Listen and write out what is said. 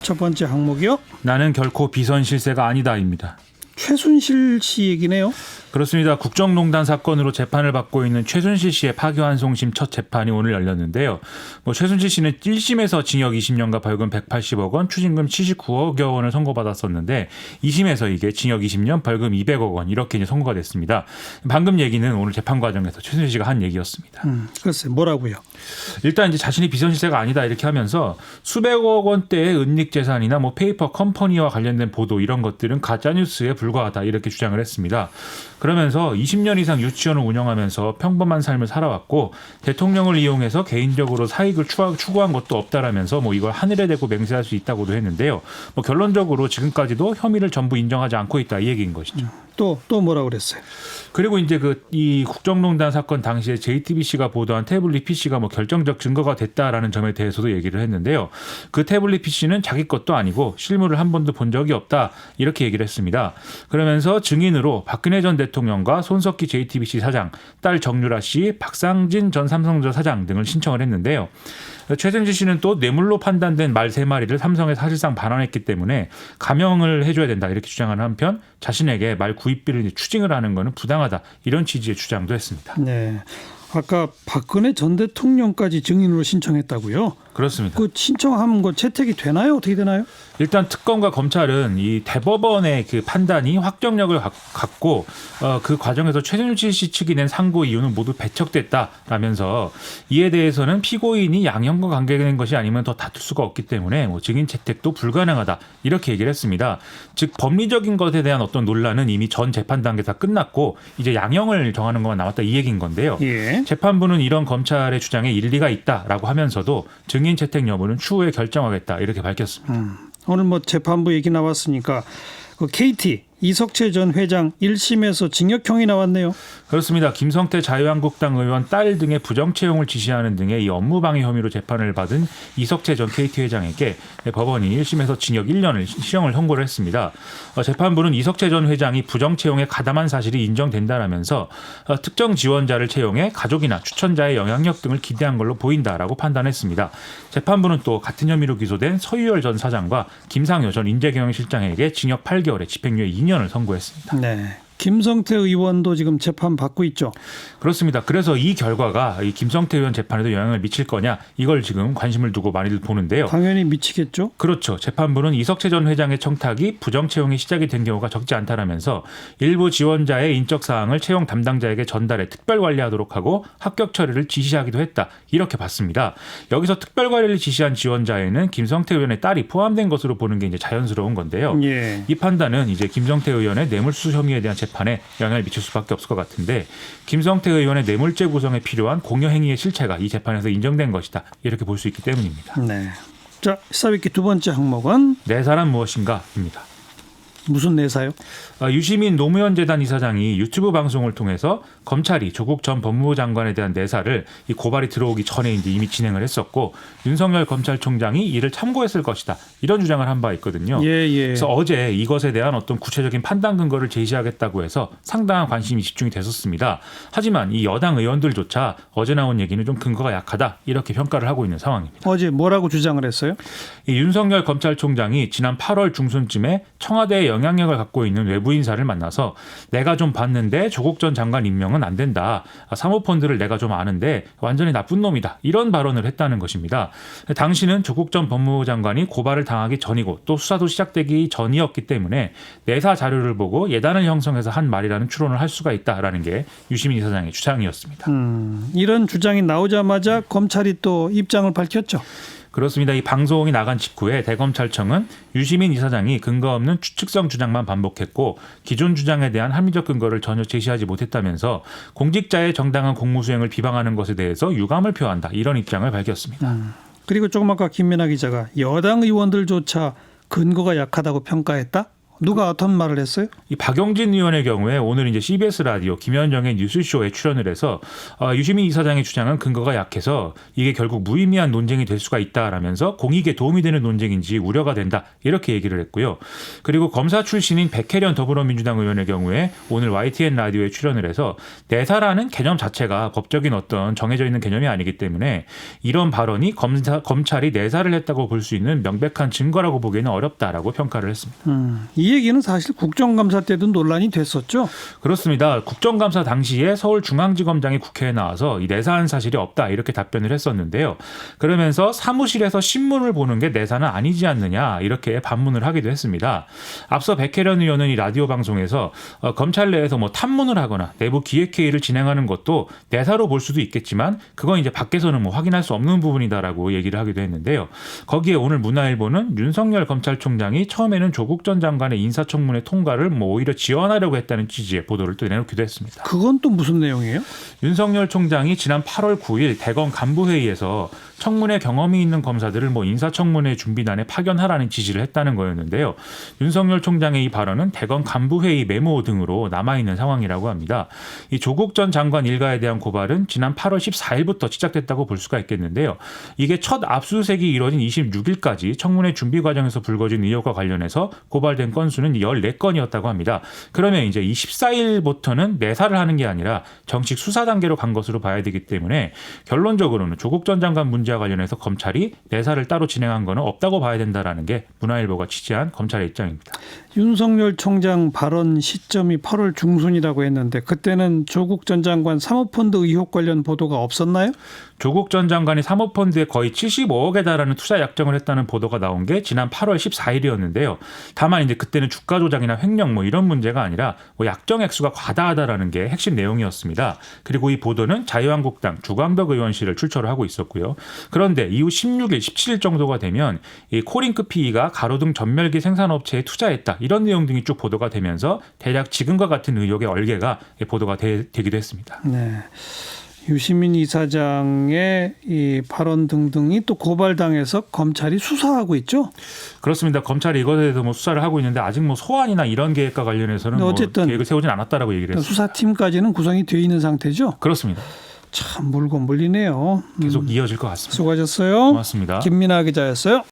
첫 번째 항목이요. 나는 결코 비선 실세가 아니다입니다. 최순실 씨 얘기네요. 그렇습니다. 국정농단 사건으로 재판을 받고 있는 최순실 씨의 파기환송심 첫 재판이 오늘 열렸는데요. 최순실 씨는 1심에서 징역 20년과 벌금 180억 원, 추징금 79억여 원을 선고받았었는데 2심에서 이게 징역 20년, 벌금 200억 원 이렇게 이제 선고가 됐습니다. 방금 얘기는 오늘 재판 과정에서 최순실 씨가 한 얘기였습니다. 글쎄 뭐라고요? 일단 이제 자신이 비선실세가 아니다 이렇게 하면서 수백억 원대의 은닉 재산이나 페이퍼 컴퍼니와 관련된 보도 이런 것들은 가짜 뉴스에 불과하다 이렇게 주장을 했습니다. 그러면서 20년 이상 유치원을 운영하면서 평범한 삶을 살아왔고 대통령을 이용해서 개인적으로 사익을 추구한 것도 없다라면서 이걸 하늘에 대고 맹세할 수 있다고도 했는데요. 결론적으로 지금까지도 혐의를 전부 인정하지 않고 있다 이 얘기인 것이죠. 또 뭐라고 그랬어요? 그리고 이제 이 국정농단 사건 당시에 JTBC가 보도한 태블릿 PC가 결정적 증거가 됐다라는 점에 대해서도 얘기를 했는데요. 그 태블릿 PC는 자기 것도 아니고 실물을 한 번도 본 적이 없다 이렇게 얘기를 했습니다. 그러면서 증인으로 박근혜 전 대통령과 손석희 JTBC 사장, 딸 정유라 씨, 박상진 전 삼성전자 사장 등을 신청을 했는데요. 최순실 씨는 또 뇌물로 판단된 말 3마리를 삼성에 사실상 반환했기 때문에 감형을 해줘야 된다 이렇게 주장하는 한편 자신에게 말 구입비를 추징을 하는 것은 부당하다 이런 취지의 주장도 했습니다. 네, 아까 박근혜 전 대통령까지 증인으로 신청했다고요? 그렇습니다. 그 신청하면 채택이 되나요? 어떻게 되나요? 일단 특검과 검찰은 이 대법원의 그 판단이 확정력을 갖고 그 과정에서 최순실 씨 측이 낸 상고 이유는 모두 배척됐다라면서 이에 대해서는 피고인이 양형과 관계된 것이 아니면 더 다툴 수가 없기 때문에 증인 채택도 불가능하다 이렇게 얘기를 했습니다. 즉 법리적인 것에 대한 어떤 논란은 이미 전 재판 단계 다 끝났고 이제 양형을 정하는 것만 남았다 이 얘기인 건데요. 예. 재판부는 이런 검찰의 주장에 일리가 있다라고 하면서도 증인 채택 여부는 추후에 결정하겠다 이렇게 밝혔습니다. 오늘 재판부 얘기 나왔으니까 그 KT 이석채 전 회장 1심에서 징역형이 나왔네요. 그렇습니다. 김성태 자유한국당 의원 딸 등의 부정채용을 지시하는 등의 이 업무방해 혐의로 재판을 받은 이석채 전 KT 회장에게 법원이 1심에서 징역 1년을 실형을 선고를 했습니다. 재판부는 이석채 전 회장이 부정채용에 가담한 사실이 인정된다라면서 특정 지원자를 채용해 가족이나 추천자의 영향력 등을 기대한 걸로 보인다라고 판단했습니다. 재판부는 또 같은 혐의로 기소된 서유열 전 사장과 김상효 전 인재경영실장에게 징역 8개월에 집행유예 2년을 선고했습니다. 네. 김성태 의원도 지금 재판 받고 있죠. 그렇습니다. 그래서 이 결과가 이 김성태 의원 재판에도 영향을 미칠 거냐 이걸 지금 관심을 두고 많이들 보는데요. 당연히 미치겠죠. 그렇죠. 재판부는 이석채 전 회장의 청탁이 부정채용이 시작이 된 경우가 적지 않다라면서 일부 지원자의 인적 사항을 채용 담당자에게 전달해 특별 관리하도록 하고 합격 처리를 지시하기도 했다. 이렇게 봤습니다. 여기서 특별 관리를 지시한 지원자에는 김성태 의원의 딸이 포함된 것으로 보는 게 이제 자연스러운 건데요. 예. 이 판단은 이제 김성태 의원의 뇌물수수 혐의에 대한 재판에 영향을 미칠 수밖에 없을 것 같은데 김성태 의원의 뇌물죄 구성에 필요한 공여행위의 실체가 이 재판에서 인정된 것이다. 이렇게 볼 수 있기 때문입니다. 네. 자, 시사뵙기 두 번째 항목은 내사란 무엇인가입니다. 무슨 내사요? 유시민 노무현 재단 이사장이 유튜브 방송을 통해서 검찰이 조국 전 법무부 장관에 대한 내사를 이 고발이 들어오기 전에 이미 진행을 했었고 윤석열 검찰총장이 이를 참고했을 것이다 이런 주장을 한 바 있거든요. 예. 그래서 어제 이것에 대한 어떤 구체적인 판단 근거를 제시하겠다고 해서 상당한 관심이 집중이 됐었습니다. 하지만 이 여당 의원들조차 어제 나온 얘기는 좀 근거가 약하다 이렇게 평가를 하고 있는 상황입니다. 어제 뭐라고 주장을 했어요? 이 윤석열 검찰총장이 지난 8월 중순쯤에 청와대에 영향력을 갖고 있는 외부 인사를 만나서 내가 좀 봤는데 조국 전 장관 임명은 안 된다. 사모펀드를 내가 좀 아는데 완전히 나쁜 놈이다. 이런 발언을 했다는 것입니다. 당시는 조국 전 법무부 장관이 고발을 당하기 전이고 또 수사도 시작되기 전이었기 때문에 내사 자료를 보고 예단을 형성해서 한 말이라는 추론을 할 수가 있다라는 게 유시민 이사장의 주장이었습니다. 이런 주장이 나오자마자 검찰이 또 입장을 밝혔죠. 그렇습니다. 이 방송이 나간 직후에 대검찰청은 유시민 이사장이 근거 없는 추측성 주장만 반복했고 기존 주장에 대한 합리적 근거를 전혀 제시하지 못했다면서 공직자의 정당한 공무수행을 비방하는 것에 대해서 유감을 표한다. 이런 입장을 밝혔습니다. 그리고 조금 아까 김민아 기자가 여당 의원들조차 근거가 약하다고 평가했다? 누가 어떤 말을 했어요? 이 박용진 의원의 경우에 오늘 이제 CBS 라디오 김현정의 뉴스쇼에 출연을 해서 유시민 이사장의 주장은 근거가 약해서 이게 결국 무의미한 논쟁이 될 수가 있다라면서 공익에 도움이 되는 논쟁인지 우려가 된다 이렇게 얘기를 했고요. 그리고 검사 출신인 백혜련 더불어민주당 의원의 경우에 오늘 YTN 라디오에 출연을 해서 내사라는 개념 자체가 법적인 어떤 정해져 있는 개념이 아니기 때문에 이런 발언이 검찰이 내사를 했다고 볼 수 있는 명백한 증거라고 보기에는 어렵다라고 평가를 했습니다. 이 얘기는 사실 국정감사 때도 논란이 됐었죠. 그렇습니다. 국정감사 당시에 서울중앙지검장이 국회에 나와서 이 내사한 사실이 없다 이렇게 답변을 했었는데요. 그러면서 사무실에서 신문을 보는 게 내사는 아니지 않느냐 이렇게 반문을 하기도 했습니다. 앞서 백혜련 의원은 이 라디오 방송에서 검찰 내에서 뭐 탐문을 하거나 내부 기획회의를 진행하는 것도 내사로 볼 수도 있겠지만 그건 이제 밖에서는 뭐 확인할 수 없는 부분이다라고 얘기를 하기도 했는데요. 거기에 오늘 문화일보는 윤석열 검찰총장이 처음에는 조국 전 장관의 인사청문회 통과를 뭐 오히려 지원하려고 했다는 취지의 보도를 또 내놓기도 했습니다. 그건 또 무슨 내용이에요? 윤석열 총장이 지난 8월 9일 대검 간부회의에서 청문회 경험이 있는 검사들을 뭐 인사청문회 준비단에 파견하라는 지시를 했다는 거였는데요. 윤석열 총장의 이 발언은 대검 간부회의 메모 등으로 남아있는 상황이라고 합니다. 이 조국 전 장관 일가에 대한 고발은 지난 8월 14일부터 시작됐다고 볼 수가 있겠는데요. 이게 첫 압수수색이 이뤄진 26일까지 청문회 준비 과정에서 불거진 의혹과 관련해서 고발된 건수는 14건이었다고 합니다. 그러면 이제 이 14일부터는 내사를 하는 게 아니라 정식 수사 단계로 간 것으로 봐야 되기 때문에 결론적으로는 조국 전 장관 문제와 관련해서 검찰이 내사를 따로 진행한 것은 없다고 봐야 된다라는 게 문화일보가 취재한 검찰의 입장입니다. 윤석열 총장 발언 시점이 8월 중순이라고 했는데 그때는 조국 전 장관 사모펀드 의혹 관련 보도가 없었나요? 조국 전 장관이 사모펀드에 거의 75억에 달하는 투자 약정을 했다는 보도가 나온 게 지난 8월 14일이었는데요. 다만 이제 그때는 주가 조작이나 횡령 뭐 이런 문제가 아니라 뭐 약정 액수가 과다하다라는 게 핵심 내용이었습니다. 그리고 이 보도는 자유한국당 주광덕 의원실을 출처로 하고 있었고요. 그런데 이후 16일, 17일 정도가 되면 이 코링크 PE가 가로등 전멸기 생산업체에 투자했다. 이런 내용 등이 쭉 보도가 되면서 대략 지금과 같은 의혹의 얼개가 보도가 되기도 했습니다. 네. 유시민 이사장의 이 발언 등등이 또 고발당해서 검찰이 수사하고 있죠. 그렇습니다. 검찰이 이것에 대해서 뭐 수사를 하고 있는데 아직 뭐 소환이나 이런 계획과 관련해서는 어쨌든 뭐 계획을 세우진 않았다라고 얘기를 했습니다. 수사팀까지는 구성이 되어 있는 상태죠. 그렇습니다. 참 물고 물리네요. 계속 이어질 것 같습니다. 수고하셨어요. 고맙습니다. 김민아 기자였어요.